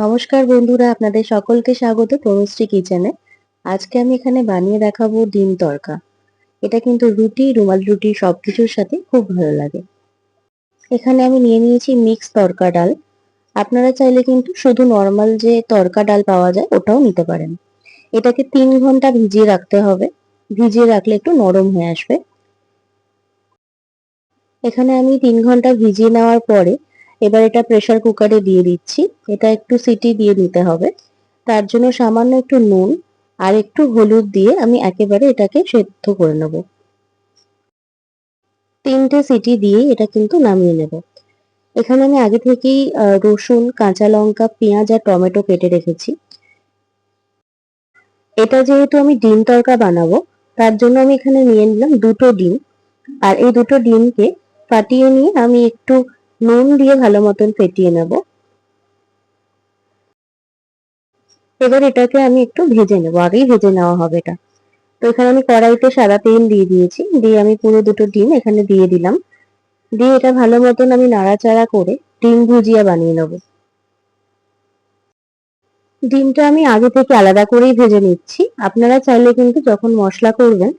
নমস্কার বন্ধুরা, আপনাদের সকলকে স্বাগত তনুশ্রী কিচেনে। আজকে আমি এখানে বানিয়ে দেখাবো ডিম তড়কা। এটা কিন্তু রুটি, রুমাল রুটি সবকিছুর সাথে খুব ভালো লাগে। এখানে আমি নিয়ে নিয়েছি মিক্স তড়কা ডাল। আপনারা চাইলে কিন্তু শুধু নর্মাল যে তড়কা ডাল পাওয়া যায় ওটাও নিতে পারেন। এটাকে 3 ঘন্টা ভিজিয়ে রাখতে হবে। ভিজিয়ে রাখলে একটু নরম হয়ে আসবে। এখানে আমি 3 ঘন্টা ভিজিয়ে নেওয়ার পরে এবার এটা প্রেসার কুকারে দিয়ে দিচ্ছি। এটা একটু সিটি দিয়ে নিতে হবে। তার জন্য সামান্য একটু নুন আর একটু হলুদ দিয়ে আমি একেবারে এটাকে সেদ্ধ করে নেব। 3টে সিটি দিয়ে এটা কিন্তু নামিয়ে নেব। এখানে আমি আগে থেকেই রসুন, কাঁচা লঙ্কা, পেঁয়াজ আর টমেটো কেটে রেখেছি। এটা যেহেতু আমি ডিম তড়কা বানাবো, তার জন্য আমি এখানে নিয়ে নিলাম 2টো ডিম। আর এই 2টো ডিমকে ফাটিয়ে নিয়ে আমি একটু নুন দিয়ে ভালো মতন ফেটিয়ে নেব। এবার এটাকে আমি একটু ভেজে নেব, আগেই ভেজে নেওয়া হবে এটা। তো এখানে আমি কড়াইতে সাদা তেল দিয়ে দিয়েছি, দিয়ে আমি পুরো 2টো ডিম এখানে দিয়ে দিলাম। দিয়ে এটা ভালো মতন আমি নাড়াচাড়া করে ডিম ভুজিয়া বানিয়ে নেব। ডিমটা আমি আগে থেকে আলাদা করেই ভেজে নিচ্ছি। আপনারা চাইলে কিন্তু যখন মশলা করবেন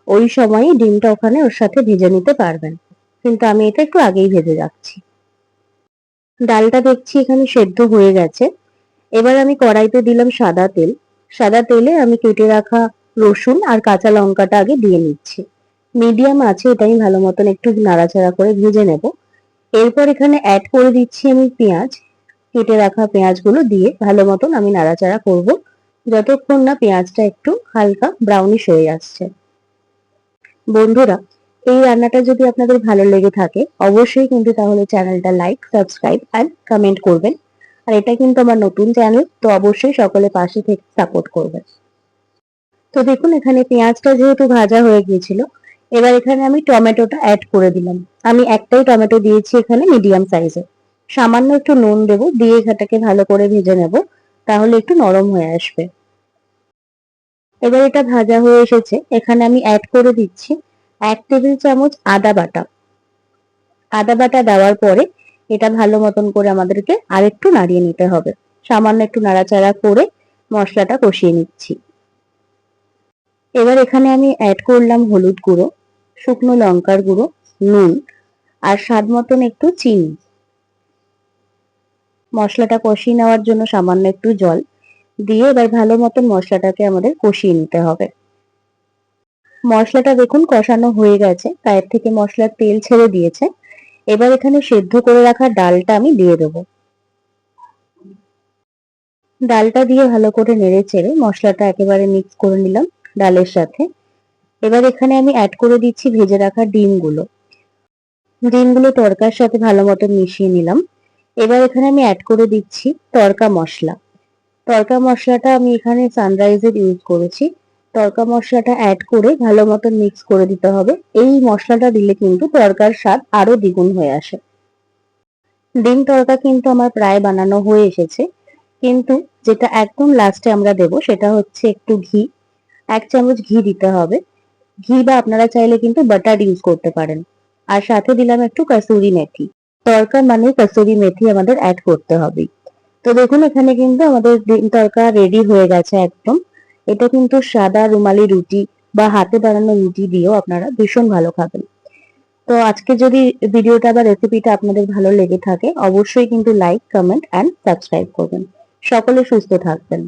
ওই সময়ই ডিমটা ওখানে ওর সাথে ভেজে নিতে পারবেন, কিন্তু আমি এটা একটু আগেই ভেজে রাখছি। ডালটা দেখছি এখানে সেদ্ধ হয়ে গেছে। এবার আমি কড়াইতে দিলাম সাদা তেল। সাদা তেলে আমি কেটে রাখা রসুন আর কাঁচা লঙ্কাটা আগে দিয়ে নিচ্ছি। মিডিয়াম আছে এটা আমি ভালো মতন একটু নাড়াচাড়া করে ভেজে নেব। এরপর এখানে অ্যাড করে দিচ্ছি আমি পেঁয়াজ। কেটে রাখা পেঁয়াজগুলো দিয়ে ভালো মতন আমি নাড়াচাড়া করব, যতক্ষণ না পেঁয়াজটা একটু হালকা ব্রাউনিশ হয়ে আসছে। বন্ধুরা, এই রান্নাটা যদি আপনাদের ভালো লেগে থাকে অবশ্যই কিন্তু তাহলে চ্যানেলটা লাইক, সাবস্ক্রাইব এন্ড কমেন্ট করবেন। আর এটা কিন্তু আমার নতুন চ্যানেল, তো অবশ্যই সকলে পাশে থেকে সাপোর্ট করবেন। তো দেখুন এখানে পেঁয়াজটা যেহেতু ভাজা হয়ে গিয়েছিল, এবার এখানে আমি টমেটোটা অ্যাড করে দিলাম। আমি একটাই টমেটো দিয়েছি এখানে মিডিয়াম সাইজে। সামান্য একটু নুন দেব, দিয়ে এটাকে ভালো করে ভেজে নেব, তাহলে একটু নরম হয়ে আসবে। এবার এটা ভাজা হয়ে এসেছে, এখানে আমি অ্যাড করে দিচ্ছি 1 টেবিল চামচ আদা বাটা। আদা বাটা দেওয়ার পরে এটা ভালো মতন করে আমাদেরকে আরেকটু নাড়িয়ে নিতে হবে। সামান্য একটু নাড়াচাড়া করে মশলাটা কষিয়ে নিচ্ছি। এবার এখানে আমি অ্যাড করলাম হলুদ গুঁড়ো, শুকনো লঙ্কার গুঁড়ো, নুন আর স্বাদ মতন একটু চিনি। মশলাটা কষিয়ে নেওয়ার জন্য সামান্য একটু জল দিয়ে এবার ভালো মতন মশলাটাকে আমাদের কষিয়ে নিতে হবে। মশলাটা দেখুন কষানো হয়ে গেছে, গায়ের থেকে মশলার তেল ছেড়ে দিয়েছে। এবার এখানে সেদ্ধ করে রাখা ডালটা আমি দিয়ে দেবো। ডালটা দিয়ে ভালো করে নেড়ে চেড়ে মশলাটা একেবারে মিক্স করে নিলাম ডালের সাথে। এবার এখানে আমি অ্যাড করে দিচ্ছি ভেজে রাখা ডিমগুলো। ডিমগুলো তড়কার সাথে ভালো মতো মিশিয়ে নিলাম। এবার এখানে আমি অ্যাড করে দিচ্ছি তড়কা মশলা। তড়কা মশলাটা আমি এখানে সানরাইজের ইউজ করেছি। তড়কা মশলাটা অ্যাড করে ভালো মতো মিক্স করে দিতে হবে। এই মশলাটা দিলে কিন্তু তড়কার স্বাদ আরো দ্বিগুণ হয়ে আসে। ডিম তড়কা কিন্তু আমার প্রায় বানানো হয়ে এসেছে, কিন্তু যেটা একদম লাস্টে আমরা দেব সেটা হচ্ছে একটু ঘি। 1 চামচ ঘি দিতে হবে। ঘি বা আপনারা চাইলে কিন্তু বাটার ইউজ করতে পারেন। আর সাথে দিলাম একটু কাসুরি মেথি। তড়কা মানে কাসুরি মেথি আমাদের অ্যাড করতে হবে। তো দেখুন এখানে কিন্তু আমাদের ডিম তড়কা রেডি হয়ে গেছে একদম। এটা কিন্তু সাদা রুমালি রুটি বা হাতে বানানো রুটি দিয়েও আপনারা ভীষণ ভালো খাবেন। তো আজকে যদি ভিডিওটা বা রেসিপিটা আপনাদের ভালো লেগে থাকে অবশ্যই কিন্তু লাইক, কমেন্ট এন্ড সাবস্ক্রাইব করবেন। সকলে সুস্থ থাকবেন।